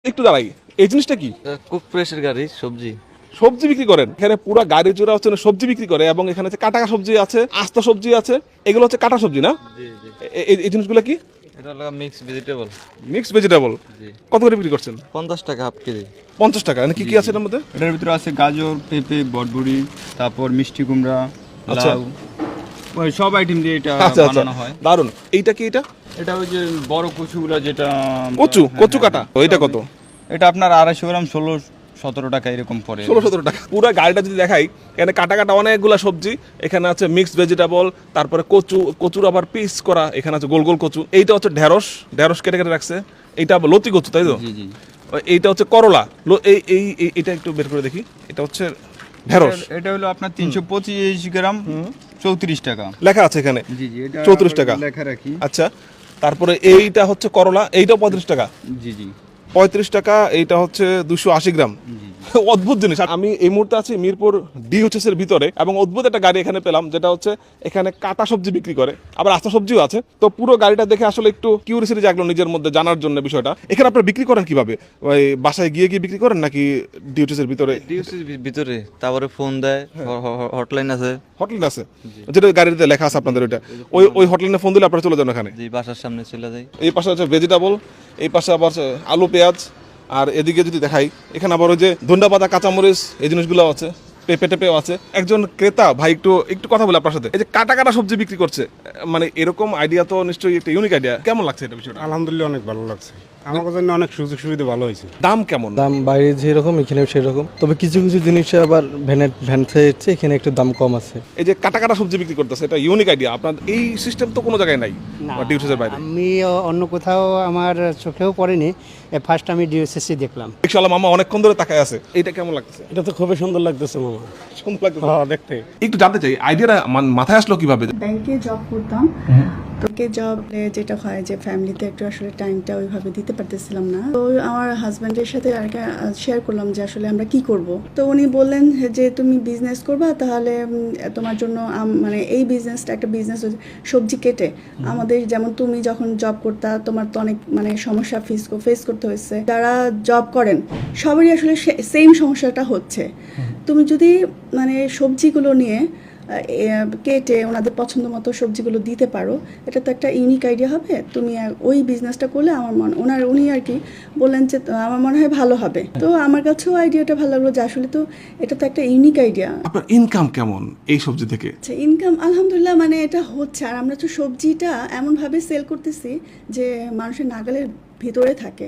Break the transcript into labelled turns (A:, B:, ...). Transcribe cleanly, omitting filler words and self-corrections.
A: একটু দাঁড়াই, এই জিনিসটা কি?
B: কুক প্রেসের গাড়ি সবজি।
A: সবজি বিক্রি করেন এখানে? পুরো গাড়ি জোড়া হচ্ছে সবজি বিক্রি করে এবং এখানে হচ্ছে কাটা সবজি আছে, আস্ত সবজি আছে। এগুলো হচ্ছে কাটা সবজি না?
B: জি জি।
A: এই জিনিসগুলো কি?
B: এটা হলো মিক্স ভেজিটেবল।
A: Mixed vegetable.
B: জি।
A: কত করে বিক্রি করছেন?
B: 50 টাকা হাফ কেজি।
A: 50 টাকা। কি কি আছে এর মধ্যে?
C: এটার ভিতরে আছে গাজর, পেঁপে, বটবড়ি, তারপর মিষ্টি কুমড়া,
A: আচ্ছা।
C: লাউ, ওই সব আইটেম দিয়ে এটা
A: আচ্ছা আচ্ছা,
C: বানানো হয়।
A: দারুন। এইটা কি? এটা
C: এটা ওই যে বড় কচুগুলা যেটা
A: কচু,
C: হ্যাঁ,
A: কচু
C: হ্যাঁ,
A: কাটা।
C: হ্যাঁ।
A: এটা কত?
C: এটা আপনার 250 গ্রাম 16-17 টাকা এরকম পড়ে।
A: 16-17 টাকা। পুরো গাড়িটা যদি দেখাই, এখানে কাটা কাটা অনেকগুলা সবজি। এখানে আছে মিক্সড ভেজিটেবল, তারপরে কচুর আবার পিস করা। এখানে আছে গোল গোল কচু। এইটা হচ্ছে ঢেঁড়স, ঢেঁড়স কেটে কেটে রাখছে। এইটা আবার লতি কচু, তাই তো?
C: জি জি।
A: এইটা হচ্ছে করলা। এইটা একটু বের করে দেখি। এটা হচ্ছে ঢেঁড়স।
C: এটা হলো আপনার 325 গ্রাম 34 টাকা।
A: লেখা আছে এখানে
C: জি জি, এটা
A: 34 টাকা।
C: লেখা রাখি।
A: আচ্ছা, তারপরে এইটা হচ্ছে করলা, এইটাও 35 টাকা।
C: জি জি
A: 35 টাকা। এইটা হচ্ছে 280 গ্রাম।
C: জি।
A: অদ্ভুত জিনিস। আমি এই মুহূর্তে আছি মিরপুর ডিএইচএস এর ভিতরে এবং অদ্ভুত একটা গাড়ি এখানে পেলাম, যেটা হচ্ছে এখানে কাটা সবজি বিক্রি করে, আবার আস্তা সবজিও আছে। তো পুরো গাড়িটা দেখে আসলে একটু কিউরিয়াসিটি জাগলো নিজের মধ্যে জানার জন্য বিষয়টা। এখানে আপনারা বিক্রি করেন কিভাবে? ওই বাসায় গিয়ে গিয়ে বিক্রি করেন নাকি ডিএইচএস এর ভিতরে?
B: ডিউসির ভিতরে তারপরে ফোন দেয়, হটলাইন আছে।
A: হটলাইন আছে, যেটা গাড়িতে লেখা আছে আপনাদের ওইটা। ওই হটলাইনে ফোন দিলে আপনারা চলে যান ওখানে।
B: জি, বাসার সামনে চলে যাই।
A: এই পাশে হচ্ছে ভেজিটেবল, এই পাশে আবার হচ্ছে আলু পেঁয়াজ, আর এদিকে যদি দেখাই এখানে আবার ওই যে ধন্যা পাতা কাঁচামরিচ এই জিনিসগুলো আছে, পেঁপে টেপেও আছে। একজন ক্রেতা ভাই একটু একটু কথা বলে আপনার সাথে। এই যে কাটা কাটা সবজি বিক্রি করছে, মানে এরকম আইডিয়া তো নিশ্চয়ই একটা ইউনিক আইডিয়া। কেমন লাগছে এটা বিষয়টা?
D: আলহামদুলিল্লাহ অনেক ভালো লাগছে, আমার কাছে অনেক সুযোগ সুবিধা ভালো হয়েছে।
A: দাম কেমন?
E: দাম বাইরে যেরকম এখানেও সেরকম, তবে কিছু কিছু জিনিসে আবার ভ্যান থেকে এখানে একটু দাম কম আছে।
A: এই যে কাটা কাটা সবজি বিক্রি করতেছে, এটা ইউনিক আইডিয়া। আপনার এই সিস্টেম তো কোনো জায়গায় নাই ডিউটিসের বাইরে।
F: আমি অন্য কোথাও আমার চোখেও পড়েনি, ফার্স্ট আমি ডিএসএসসি দেখলাম।
A: রিকশাওয়ালা মামা অনেকক্ষণ ধরে তাকায় আছে। এটা কেমন লাগছে?
D: এটা তো খুবই সুন্দর লাগতেছে মামা,
A: সুন্দর লাগছে
D: দেখতে।
A: একটু জানতে চাই আইডিয়াটা মাথায় আসলো কিভাবে?
G: ব্যাংকে জব করতাম, তোকে জব যেটা হয় যে ফ্যামিলিতে একটু আসলে টাইমটা ওইভাবে দিতে পারতেছিলাম না। তো আমার হাজব্যান্ডের সাথে আর শেয়ার করলাম যে আসলে আমরা কি করব। তো উনি বললেন যে তুমি বিজনেস করবা, তাহলে তোমার জন্য মানে এই বিজনেসটা একটা বিজনেস, সবজি কেটে। আমাদের যেমন তুমি যখন জব করতা তোমার তো অনেক মানে সমস্যা ফেস করতে হয়েছে, যারা জব করেন সবারই আসলে সেম সমস্যাটা হচ্ছে। তুমি যদি মানে সবজিগুলো নিয়ে কেটে ওনাদের পছন্দ মতো সবজিগুলো দিতে পারো, এটা তো একটা ইউনিক আইডিয়া হবে। তুমি ওই বিজনেসটা করলে আমার উনি আর কি বললেন যে আমার মনে হয় ভালো হবে। তো আমার কাছেও আইডিয়াটা ভালো লাগলো যে আসলে তো এটা তো একটা ইউনিক আইডিয়া।
A: আপনার ইনকাম কেমন এই সবজি থেকে?
G: আচ্ছা, ইনকাম আলহামদুলিল্লাহ মানে এটা হচ্ছে। আর আমরা তো সবজিটা এমনভাবে সেল করতেছি যে মানুষের নাগালের ভিতরে থাকে।